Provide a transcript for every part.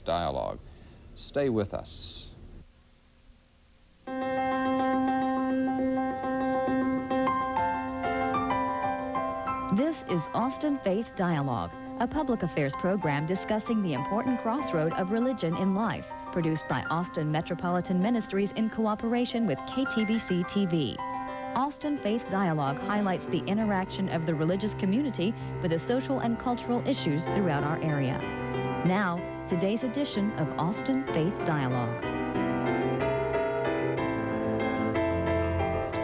Dialogue. Stay with us. This is Austin Faith Dialogue, a public affairs program discussing the important crossroad of religion in life, produced by Austin Metropolitan Ministries in cooperation with KTBC TV. Austin Faith Dialogue highlights the interaction of the religious community with the social and cultural issues throughout our area. Now, today's edition of Austin Faith Dialogue.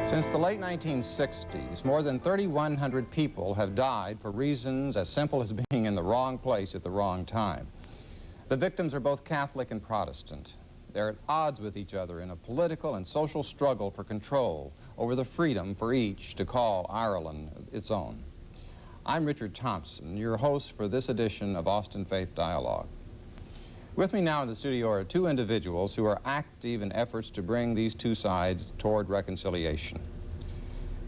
Since the late 1960s, more than 3,100 people have died for reasons as simple as being in the wrong place at the wrong time. The victims are both Catholic and Protestant. They're at odds with each other in a political and social struggle for control over the freedom for each to call Ireland its own. I'm Richard Thompson, your host for this edition of Austin Faith Dialogue. With me now in the studio are two individuals who are active in efforts to bring these two sides toward reconciliation.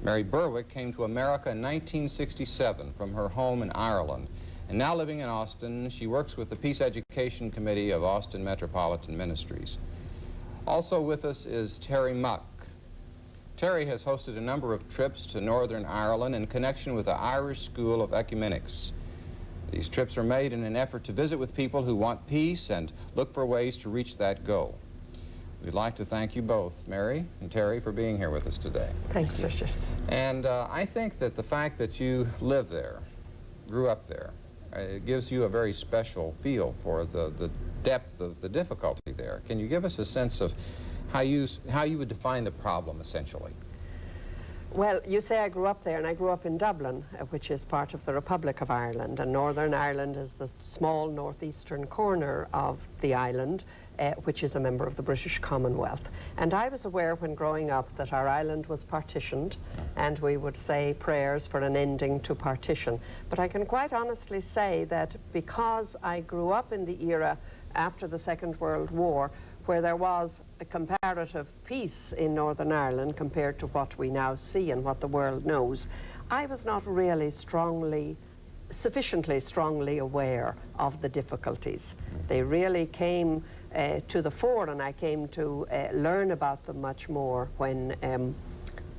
Mary Berwick came to America in 1967 from her home in Ireland, and now living in Austin, she works with the Peace Education Committee of Austin Metropolitan Ministries. Also with us is Terry Muck. Terry has hosted a number of trips to Northern Ireland in connection with the Irish School of Ecumenics. These trips are made in an effort to visit with people who want peace and look for ways to reach that goal. We'd like to thank you both, Mary and Terry, for being here with us today. Thanks, Richard. And I think that the fact that you live there, grew up there, it gives you a very special feel for the depth of the difficulty there. Can you give us a sense of how you would define the problem, essentially? Well, you say I grew up there, and I grew up in Dublin, which is part of the Republic of Ireland, and Northern Ireland is the small northeastern corner of the island, which is a member of the British Commonwealth. And I was aware when growing up that our island was partitioned, and we would say prayers for an ending to partition. But I can quite honestly say that because I grew up in the era after the Second World War, where there was a comparative peace in Northern Ireland compared to what we now see and what the world knows, I was not really sufficiently strongly aware of the difficulties. They really came to the fore, and I came to learn about them much more when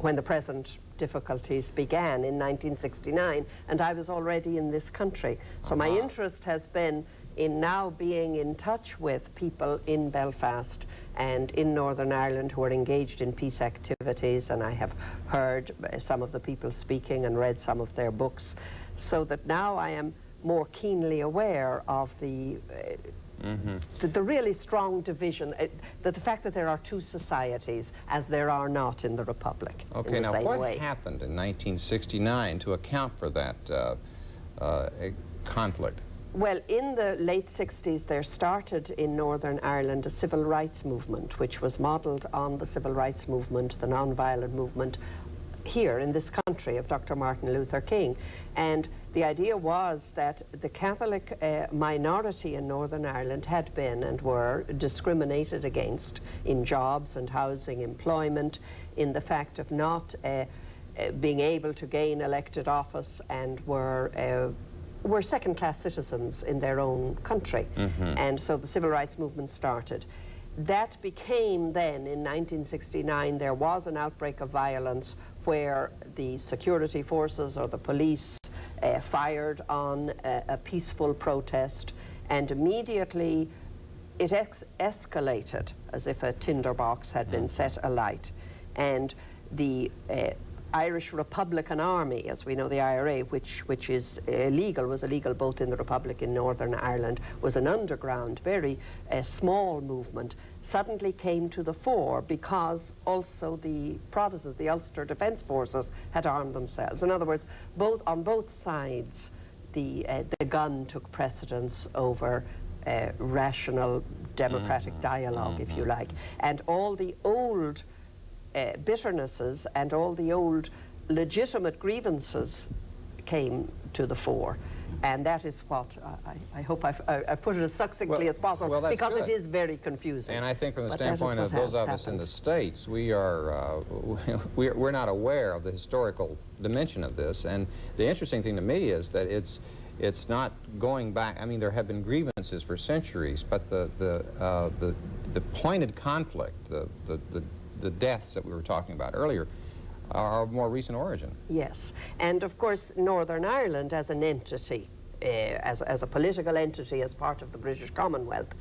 the present difficulties began in 1969, and I was already in this country. So my interest has been in now being in touch with people in Belfast and in Northern Ireland who are engaged in peace activities, and I have heard some of the people speaking and read some of their books, so that now I am more keenly aware of the really strong division, the fact that there are two societies as there are not in the Republic. Okay, now what happened in 1969 to account for that conflict? Well, in the late 60s, there started in Northern Ireland a civil rights movement, which was modelled on the civil rights movement, the non-violent movement, here in this country of Dr. Martin Luther King. And the idea was that the Catholic minority in Northern Ireland had been and were discriminated against in jobs and housing, employment, in the fact of not being able to gain elected office, and were second-class citizens in their own country. And so the civil rights movement started. That became then, in 1969, there was an outbreak of violence where the security forces or the police fired on a peaceful protest, and immediately it escalated as if a tinderbox had been set alight. And the Irish Republican Army, as we know, the IRA, which is illegal, was illegal both in the Republic in Northern Ireland, was an underground, very small movement, suddenly came to the fore because also the Protestants, the Ulster Defence Forces, had armed themselves. In other words, on both sides, the gun took precedence over rational democratic dialogue, if you like. And all the old bitternesses and all the old legitimate grievances came to the fore. And that is what I hope I put it as succinctly as possible, because it is very confusing. And I think from the standpoint of those of us in the States, we're not aware of the historical dimension of this. And the interesting thing to me is that it's It's not going back. I mean, there have been grievances for centuries, but the pointed conflict, the deaths that we were talking about earlier, are of more recent origin. Yes, and of course Northern Ireland as an entity, as a political entity, as part of the British Commonwealth,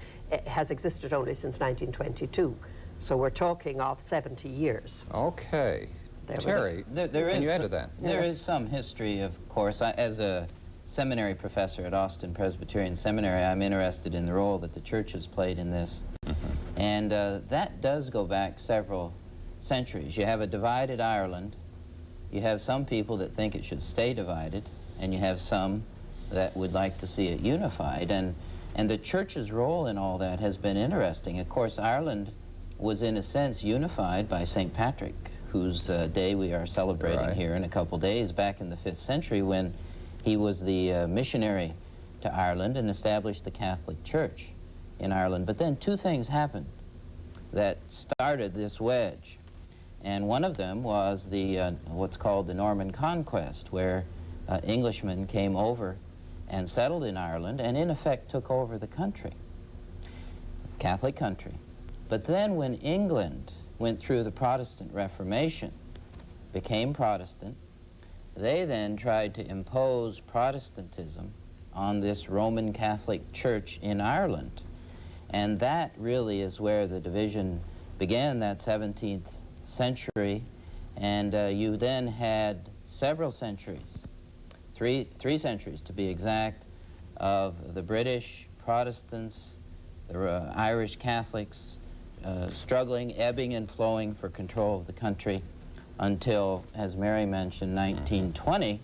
has existed only since 1922. So we're talking of 70 years. Okay. Terry, can you add to that? There is some history, of course. As a seminary professor at Austin Presbyterian Seminary, I'm interested in the role that the church has played in this. And that does go back several centuries. You have a divided Ireland. You have some people that think it should stay divided, and you have some that would like to see it unified. And the church's role in all that has been interesting. Of course, Ireland was in a sense unified by St. Patrick, whose day we are celebrating here in a couple days, back in the 5th century when he was the missionary to Ireland and established the Catholic Church in Ireland. But then two things happened that started this wedge. And one of them was the what's called the Norman Conquest, where Englishmen came over and settled in Ireland and in effect took over the country, Catholic country. But then when England went through the Protestant Reformation, became Protestant, they then tried to impose Protestantism on this Roman Catholic Church in Ireland. And that really is where the division began, that 17th century. And you then had several centuries, three centuries to be exact, of the British Protestants, the Irish Catholics, struggling, ebbing and flowing for control of the country until, as Mary mentioned, 1920,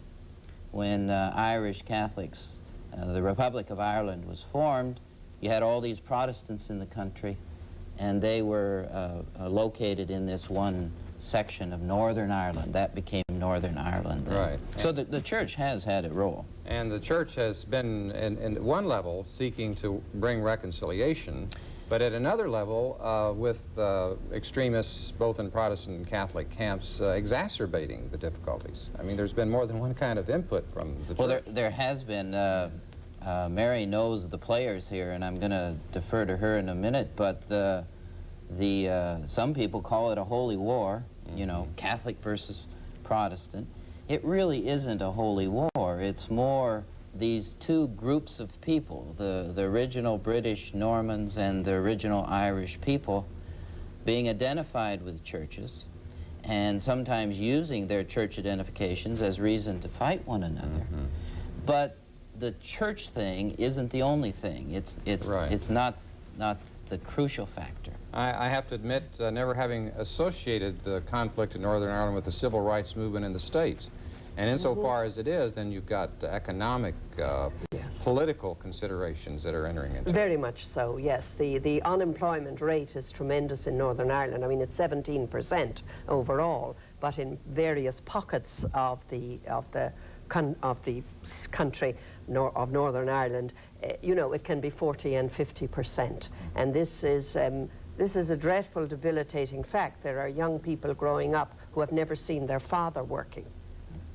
when Irish Catholics, the Republic of Ireland was formed. You had all these Protestants in the country, and they were located in this one section of Northern Ireland. That became Northern Ireland then. Right. So the church has had a role. And the church has been, at one level, seeking to bring reconciliation, but at another level, with extremists, both in Protestant and Catholic camps, exacerbating the difficulties. I mean, there's been more than one kind of input from the church. Well, there has been. Mary knows the players here, and I'm going to defer to her in a minute, but some people call it a holy war, you know, Catholic versus Protestant. It really isn't a holy war. It's more these two groups of people, the original British Normans and the original Irish people, being identified with churches and sometimes using their church identifications as reason to fight one another. But the church thing isn't the only thing. It's not the crucial factor. I have to admit, never having associated the conflict in Northern Ireland with the civil rights movement in the States. And insofar as it is, then you've got economic, political considerations that are entering into it. Very much so, yes. The unemployment rate is tremendous in Northern Ireland. I mean, it's 17% overall, but in various pockets of the country of Northern Ireland, you know, it can be 40 and 50%. And this is a dreadful, debilitating fact. There are young people growing up who have never seen their father working.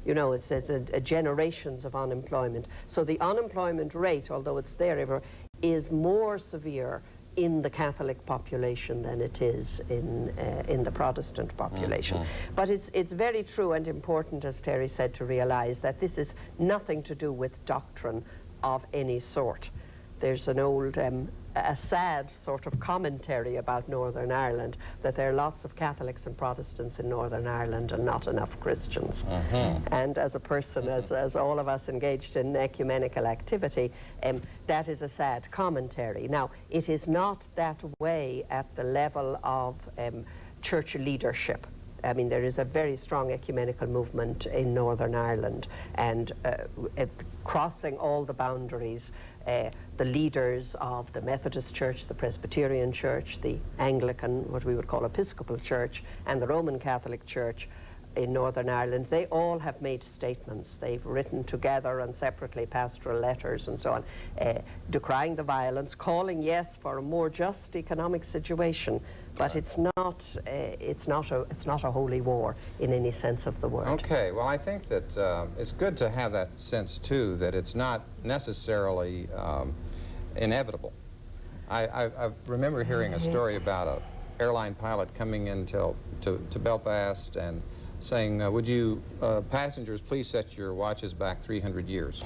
You know, it's a generations of unemployment. So the unemployment rate, although it's there, is more severe in the Catholic population than it is in the Protestant population. But it's very true and important, as Terry said, to realize that this is nothing to do with doctrine of any sort. There's an old, a sad sort of commentary about Northern Ireland, that there are lots of Catholics and Protestants in Northern Ireland and not enough Christians. And as a person, as all of us engaged in ecumenical activity, that is a sad commentary. Now, it is not that way at the level of church leadership. I mean, there is a very strong ecumenical movement in Northern Ireland, and crossing all the boundaries, the leaders of the Methodist Church, the Presbyterian Church, the Anglican, what we would call Episcopal Church, and the Roman Catholic Church in Northern Ireland, they all have made statements. They've written together and separately pastoral letters and so on, decrying the violence, calling, yes, for a more just economic situation, but it's not a holy war in any sense of the word. Okay, well, I think that it's good to have that sense, too, that it's not necessarily inevitable. I remember hearing a story about an airline pilot coming in to Belfast and saying, would you passengers please set your watches back 300 years?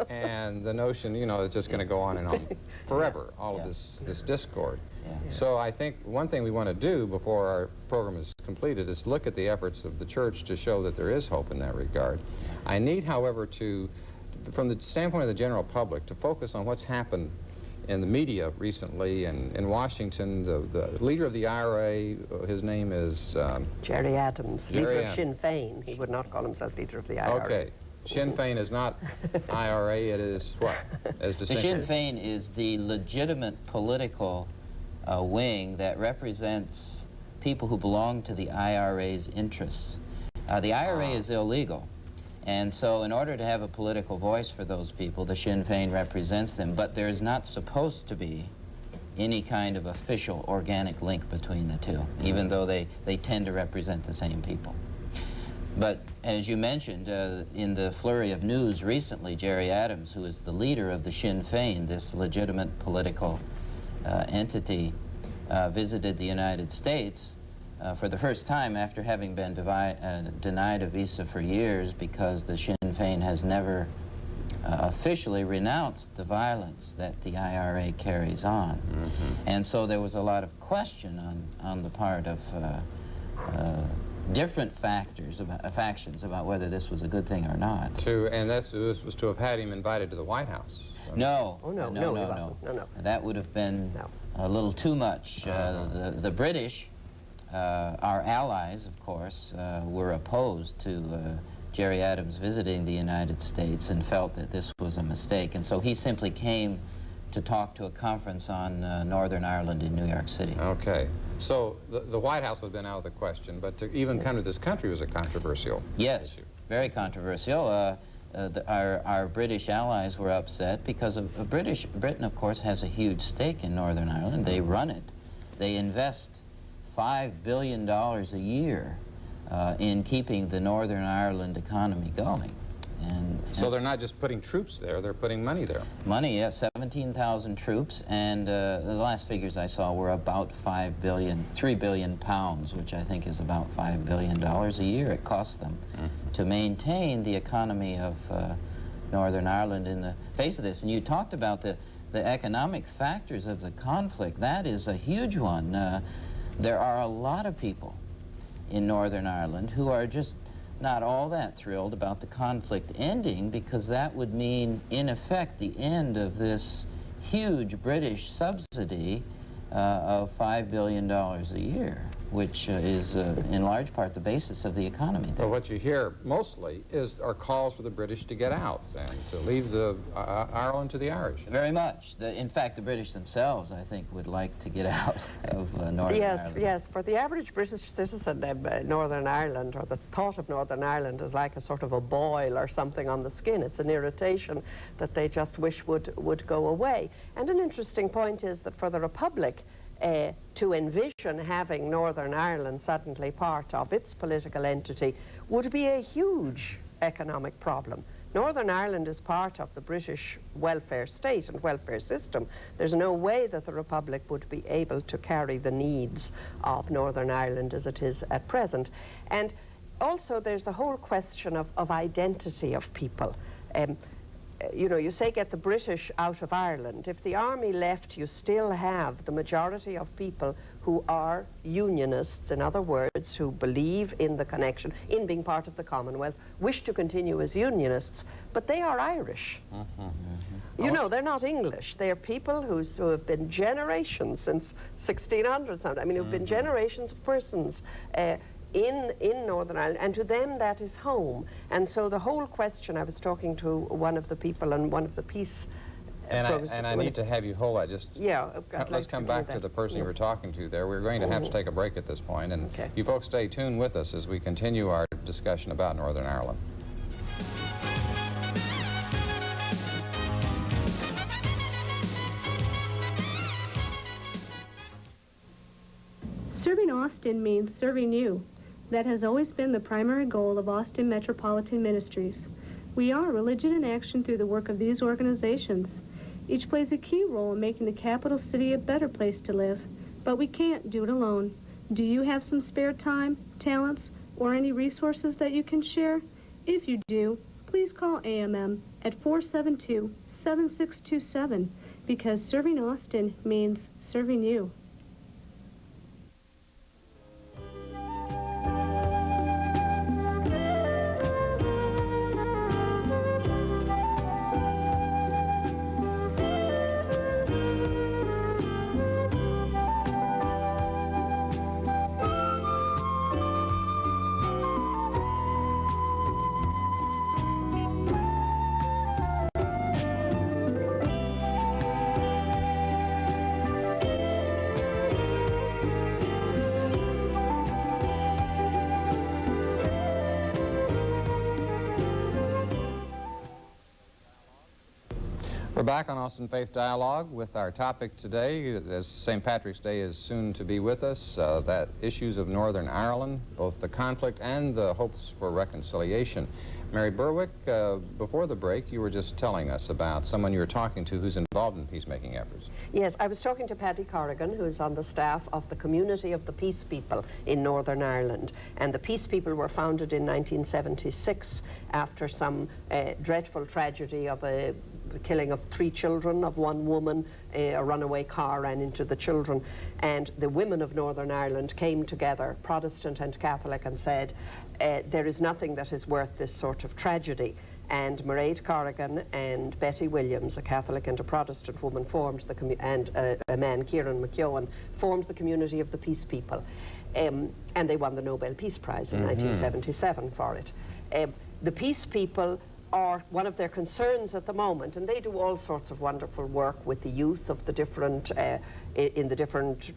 And the notion, you know, it's just going to go on and on forever, all of this discord. So I think one thing we want to do before our program is completed is look at the efforts of the church to show that there is hope in that regard. I need, however, from the standpoint of the general public, to focus on what's happened in the media recently in Washington. The leader of the IRA, his name is... Gerry Adams, leader of Sinn Féin. He would not call himself leader of the IRA. Okay. Sinn Féin is not IRA, it is what? As distinct? The Sinn Féin is the legitimate political wing that represents people who belong to the IRA's interests. The IRA is illegal. And so in order to have a political voice for those people, the Sinn Féin represents them, but there's not supposed to be any kind of official organic link between the two, even though they tend to represent the same people. But as you mentioned, in the flurry of news recently, Gerry Adams, who is the leader of the Sinn Féin, this legitimate political entity, visited the United States for the first time after having been denied a visa for years because the Sinn Féin has never officially renounced the violence that the IRA carries on. And so there was a lot of question on the part of different factions about whether this was a good thing or not. And this was to have had him invited to the White House. No. Oh, no, no. No. That would have been a little too much. The British, our allies, of course, were opposed to Gerry Adams visiting the United States and felt that this was a mistake. And so he simply came to talk to a conference on Northern Ireland in New York City. Okay. So the White House would have been out of the question, but to even come to this country was a controversial issue. Very controversial. Our British allies were upset because Britain, of course, has a huge stake in Northern Ireland. They run it. They invest $5 billion a year in keeping the Northern Ireland economy going. And so they're not just putting troops there, they're putting money there. Money, yes, 17,000 troops, and the last figures I saw were about 3 billion pounds, which I think is about $5 billion a year it costs them to maintain the economy of Northern Ireland in the face of this. And you talked about the economic factors of the conflict. That is a huge one. There are a lot of people in Northern Ireland who are just not all that thrilled about the conflict ending, because that would mean, in effect, the end of this huge British subsidy of $5 billion a year, which is in large part the basis of the economy there. Well, what you hear mostly are calls for the British to get out and to leave Ireland to the Irish. Very much. In fact, the British themselves, I think, would like to get out of Northern Ireland. Yes. For the average British citizen, Northern Ireland, or the thought of Northern Ireland, is like a sort of a boil or something on the skin. It's an irritation that they just wish would go away. And an interesting point is that for the Republic, to envision having Northern Ireland suddenly part of its political entity would be a huge economic problem. Northern Ireland is part of the British welfare state and welfare system. There's no way that the Republic would be able to carry the needs of Northern Ireland as it is at present. And also there's a whole question of identity of people. You know, you say get the British out of Ireland. If the army left, you still have the majority of people who are unionists, in other words, who believe in the connection, in being part of the Commonwealth, wish to continue as unionists, but they are Irish. You know, they're not English. They are people who have been generations, since 1600 something. I mean, who've been generations of persons in Northern Ireland, and to them that is home. And so the whole question, I was talking to one of the people on one of the peace And I need to have you hold that. Just yeah. let's come back to the person you were talking to there. We're going to have to take a break at this point, and you folks stay tuned with us as we continue our discussion about Northern Ireland. Serving Austin means serving you. That has always been the primary goal of Austin Metropolitan Ministries. We are religion in action through the work of these organizations. Each plays a key role in making the capital city a better place to live, but we can't do it alone. Do you have some spare time, talents, or any resources that you can share? If you do, please call AMM at 472-7627, because serving Austin means serving you. We're back on Austin Faith Dialogue with our topic today, as St. Patrick's Day is soon to be with us, that issues of Northern Ireland, both the conflict and the hopes for reconciliation. Mary Berwick, before the break, you were just telling us about someone you were talking to who's involved in peacemaking efforts. Yes, I was talking to Paddy Corrigan, who's on the staff of the Community of the Peace People in Northern Ireland. And the Peace People were founded in 1976 after some dreadful tragedy of the killing of 3 children, of 1 woman. A runaway car ran into the children, and the women of Northern Ireland came together, Protestant and Catholic, and said, there is nothing that is worth this sort of tragedy. And Mairead Corrigan and Betty Williams, a Catholic and a Protestant woman, formed the and a man, Kieran McKeown, formed the Community of the Peace People. And they won the Nobel Peace Prize in 1977 for it. The Peace People are one of their concerns at the moment, and they do all sorts of wonderful work with the youth of the different, in the different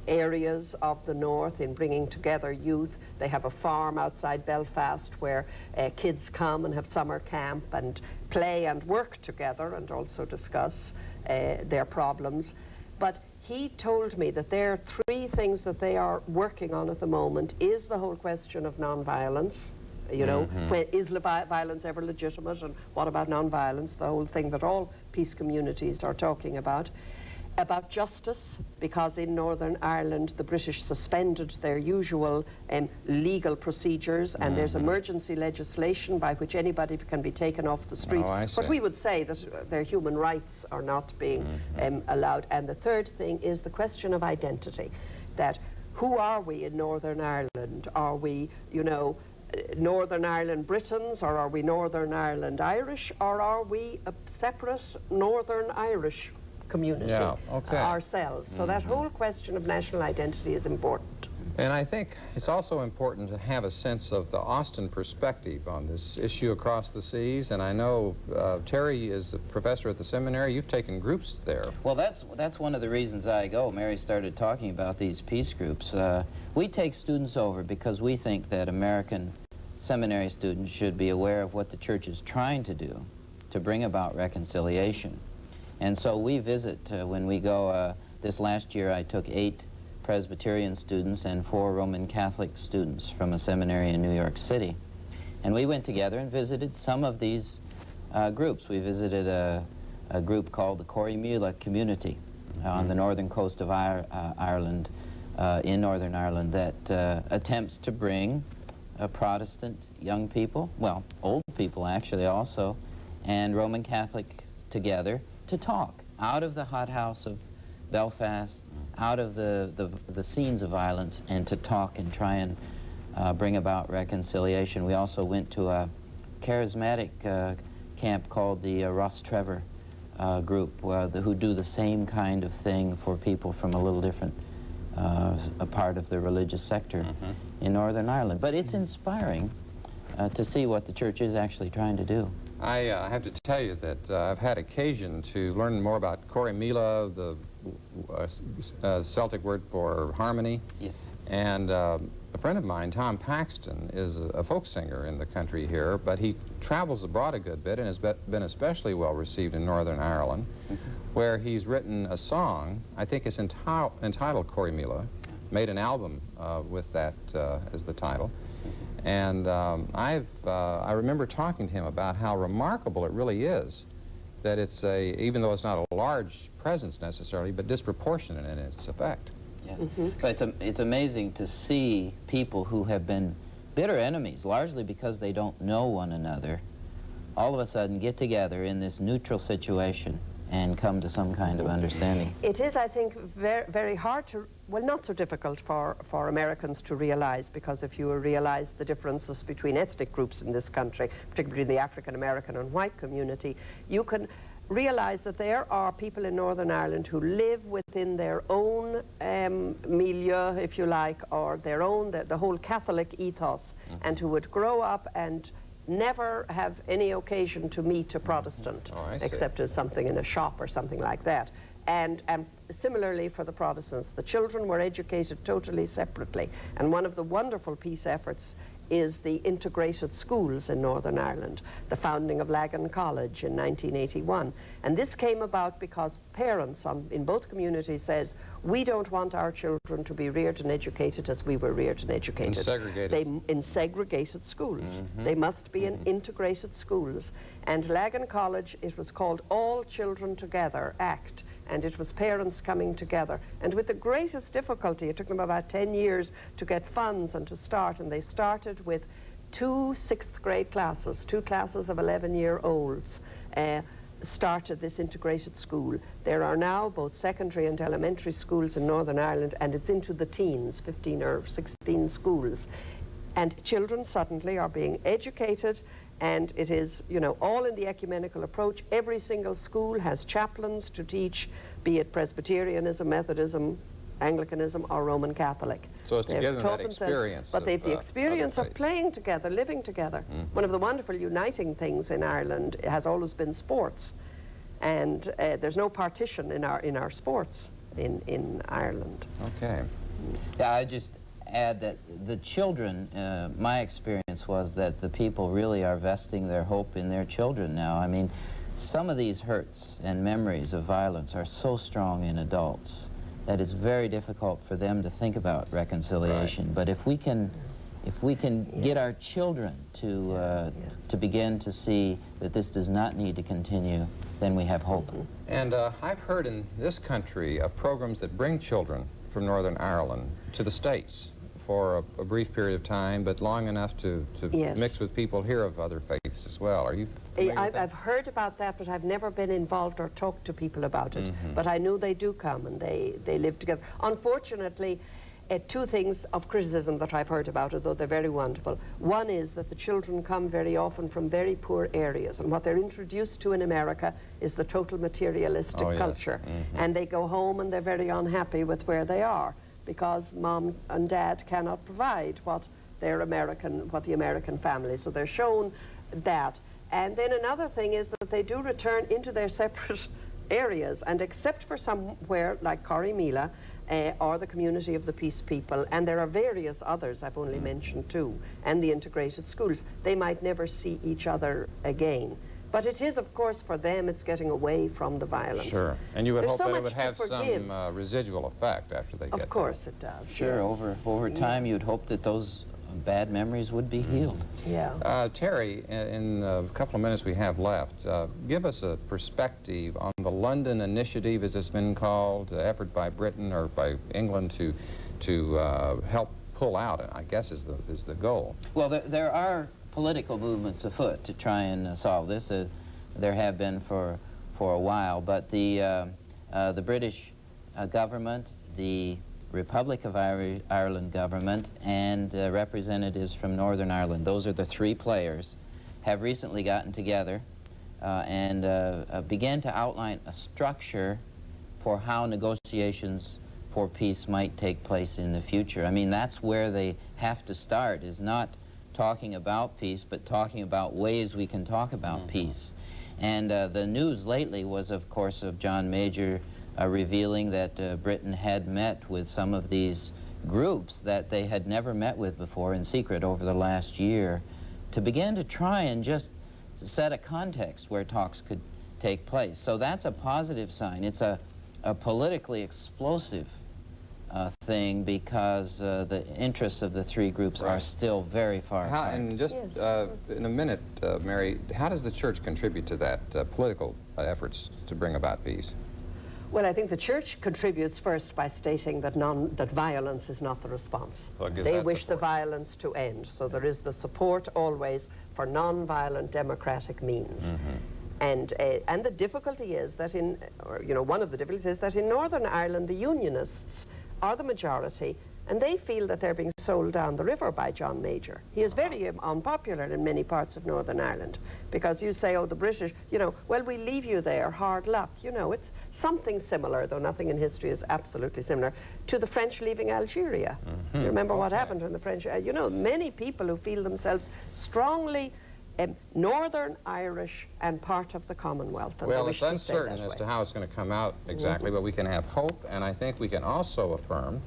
areas of the north, in bringing together youth. They have a farm outside Belfast where kids come and have summer camp and play and work together and also discuss their problems. But he told me that there are 3 things that they are working on at the moment. Is the whole question of non-violence. You know, is violence ever legitimate, and what about non-violence, the whole thing that all peace communities are talking about justice, because in Northern Ireland the British suspended their usual legal procedures, and there's emergency legislation by which anybody can be taken off the street. But we would say that their human rights are not being allowed. And the third thing is the question of identity, that who are we in Northern Ireland? Are we, you know, Northern Ireland Britons, or are we Northern Ireland Irish, or are we a separate Northern Irish community ourselves? So that whole question of national identity is important. And I think it's also important to have a sense of the Austin perspective on this issue across the seas. And I know Terry is a professor at the seminary. You've taken groups there. Well, that's one of the reasons I go. Mary started talking about these peace groups. We take students over because we think that American seminary students should be aware of what the church is trying to do to bring about reconciliation. And so we visit when we go. This last year I took 8 Presbyterian students and 4 Roman Catholic students from a seminary in New York City. And we went together and visited some of these groups. We visited a group called the Corrymeela Community on the northern coast of Ireland, in Northern Ireland, that attempts to bring Protestant young people, well, old people actually also, and Roman Catholic together to talk out of the hothouse of Belfast, out of the scenes of violence, and to talk and try and bring about reconciliation. We also went to a charismatic camp called the Ross Trevor group, who do the same kind of thing for people from a little different a part of the religious sector in Northern Ireland. But it's inspiring to see what the church is actually trying to do. I have to tell you that I've had occasion to learn more about Corrymeela, the Celtic word for harmony. Yes. And a friend of mine, Tom Paxton, is a folk singer in the country here, but he travels abroad a good bit and has been especially well received in Northern Ireland, where he's written a song, I think it's entitled Corrymeela, made an album with that as the title. And I remember talking to him about how remarkable it really is that it's even though it's not a large presence necessarily, but disproportionate in its effect. Yes. But it's amazing to see people who have been bitter enemies, largely because they don't know one another, all of a sudden get together in this neutral situation and come to some kind of understanding. It is, I think, very hard to, well, not so difficult for Americans to realize, because if you realize the differences between ethnic groups in this country, particularly the African American and white community, you can realize that there are people in Northern Ireland who live within their own milieu, if you like, or their own, the whole Catholic ethos, and who would grow up and never have any occasion to meet a Protestant, except as something in a shop or something like that. And similarly for the Protestants, the children were educated totally separately. And one of the wonderful peace efforts is the integrated schools in Northern Ireland, the founding of Lagan College in 1981. And this came about because parents in both communities says, we don't want our children to be reared and educated as we were reared and educated. In segregated. In segregated schools. They must be in integrated schools. And Lagan College, it was called All Children Together Act. And it was parents coming together. And with the greatest difficulty, it took them about 10 years to get funds and to start. And they started with 2 6th grade classes, 2 classes of 11-year-olds, started this integrated school. There are now both secondary and elementary schools in Northern Ireland, and it's into the teens, 15 or 16 schools. And children suddenly are being educated, and it is, you know, all in the ecumenical approach. Every single school has chaplains to teach, be it Presbyterianism, Methodism, Anglicanism, or Roman Catholic. So it's to give them that experience. But they've the experience of playing together, living together. One of the wonderful uniting things in Ireland has always been sports. And there's no partition in our sports in Ireland. Okay. Yeah, I just add that the children, my experience was that the people really are vesting their hope in their children now. I mean, some of these hurts and memories of violence are so strong in adults that it's very difficult for them to think about reconciliation. Right. But if we can get our children to begin to see that this does not need to continue, then we have hope. And I've heard in this country of programs that bring children from Northern Ireland to the States for a brief period of time, but long enough to mix with people here of other faiths as well. Are you familiar with that? I've heard about that, but I've never been involved or talked to people about it. But I know they do come and they live together. Unfortunately, 2 things of criticism that I've heard about it, though they're very wonderful. One is that the children come very often from very poor areas, and what they're introduced to in America is the total materialistic culture. And they go home and they're very unhappy with where they are, because mom and dad cannot provide what the American family. So they're shown that. And then another thing is that they do return into their separate areas, and except for somewhere like Corrymeela or the Community of the Peace People, and there are various others I've only mentioned too, and the integrated schools, they might never see each other again. But it is, of course, for them, it's getting away from the violence. Sure. And you would hope that it would have some residual effect after they get there. Of course it does. Sure, over time you'd hope that those bad memories would be healed. Yeah. Terry, in a couple of minutes we have left, give us a perspective on the London Initiative, as it's been called, effort by Britain or by England to help pull out, I guess is the goal. Well, there are political movements afoot to try and solve this. There have been for a while, but the British government, the Republic of Ireland government, and representatives from Northern Ireland, those are the 3 players, have recently gotten together and began to outline a structure for how negotiations for peace might take place in the future. I mean, that's where they have to start, is not talking about peace, but talking about ways we can talk about peace. And the news lately was, of course, of John Major revealing that Britain had met with some of these groups that they had never met with before in secret over the last year to begin to try and just set a context where talks could take place. So that's a positive sign. It's a politically explosive thing because the interests of the three groups are still very far apart. And just in a minute, Mary, how does the church contribute to that political efforts to bring about peace? Well, I think the church contributes first by stating that violence is not the response. So it gives they that wish the support. violence to end. So there is the support always for non-violent democratic means. And the difficulty is that one of the difficulties is that in Northern Ireland, the Unionists are the majority, and they feel that they're being sold down the river by John Major. He is very unpopular in many parts of Northern Ireland, because you say, oh, the British, well, we leave you there, hard luck. It's something similar, though nothing in history is absolutely similar, to the French leaving Algeria. You remember what happened when the French, many people who feel themselves strongly Northern Irish and part of the Commonwealth. And Well, they it's wish to stay uncertain that as way. to how it's going to come out exactly, but we can have hope, and I think we can also affirm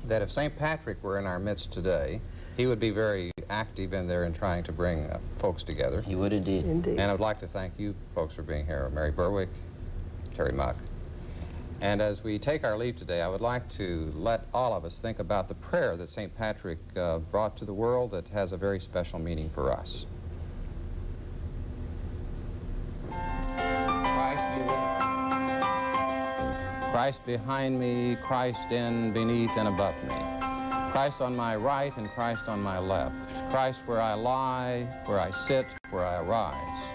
that if St. Patrick were in our midst today, he would be very active in there in trying to bring folks together. He would indeed. Indeed. And I would like to thank you folks for being here, Mary Berwick, Terry Muck. And as we take our leave today, I would like to let all of us think about the prayer that St. Patrick brought to the world that has a very special meaning for us. Christ be with me. Christ behind me, Christ in, beneath, and above me. Christ on my right and Christ on my left. Christ where I lie, where I sit, where I arise.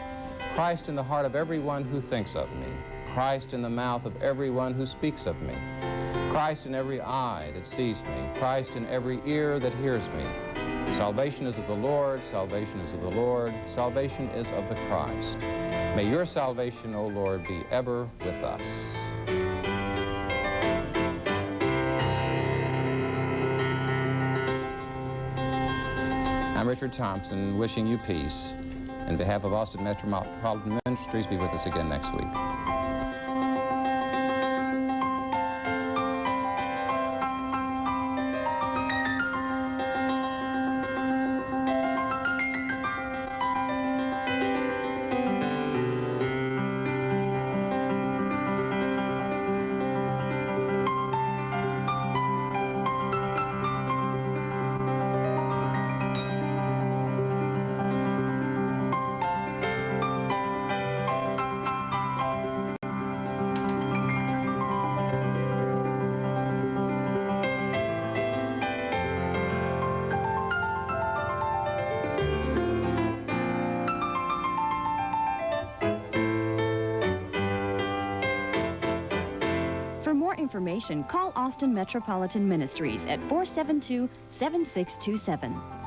Christ in the heart of everyone who thinks of me. Christ in the mouth of everyone who speaks of me. Christ in every eye that sees me. Christ in every ear that hears me. Salvation is of the Lord, salvation is of the Lord, salvation is of the Christ. May your salvation, O Lord, be ever with us. I'm Richard Thompson, wishing you peace. On behalf of Austin Metropolitan Ministries, be with us again next week. For more information, call Austin Metropolitan Ministries at 472-7627.